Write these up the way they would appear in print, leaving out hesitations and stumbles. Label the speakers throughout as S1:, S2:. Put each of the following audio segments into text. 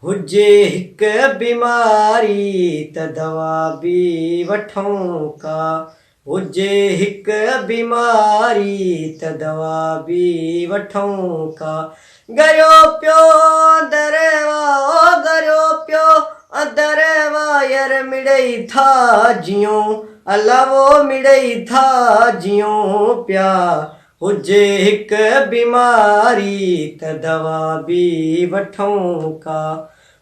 S1: हुजे हिक बीमारी त दवा भी वठूं का। हुजे हिक बीमारी त दवा भी वठूं का। गयो पियो दरवा गयो पियो दरवा यार मिड़ई था जियो अलावो मिड़ई था जियो पिया। हुजे हिक बीमारी त दवा भी वठूं का।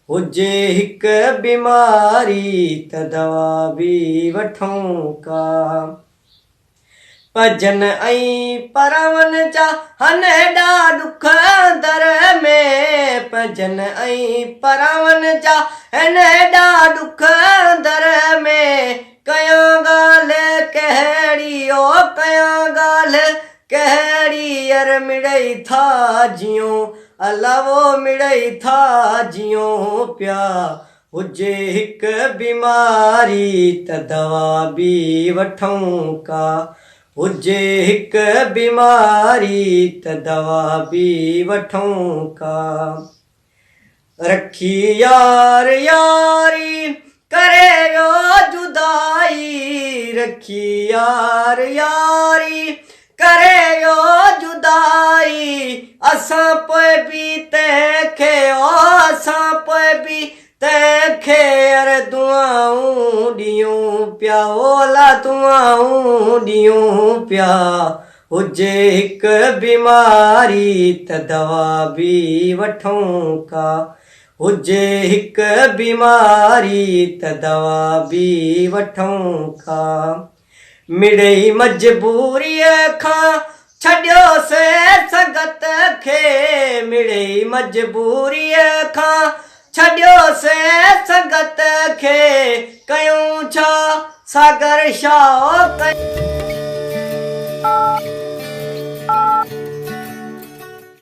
S1: हुजे हिक बीमारी त दवा भी वठूं का। भजन ऐं परवन जा हनेडा दुख दर में। भजन ऐं परवन जा हनेडा दुख दर में। कयां ॻाल्हि कहिड़ी ओ कयां ॻाल्हि कहिड़ी यार मिड़ई था जियो अलावो मिड़ई था जियो पिया। हुजे हिक बीमारी त दवा भी वठूं का। हुजे हिक बीमारी त दवा भी वठूं का। रखी यार यारी करे यो जुदाई। रखी यार यारी करे यो जुदाई। असां पोइ भी तंहिंखे असां पोइ भी तंहिंखे यार दुआऊं ॾियूं पिया ओला दुआऊं ॾियूं पिया। हुजे हिक बीमारी त दवा भी वठूं का। हुजे हिक बीमारी त दवा भी वठूं का। मिड़ई मजबूरीअ खां छॾियोसे संगत खे। मिड़ई मजबूरीअ खां छॾियोसे संगत खे। कयूं छा सागर शाह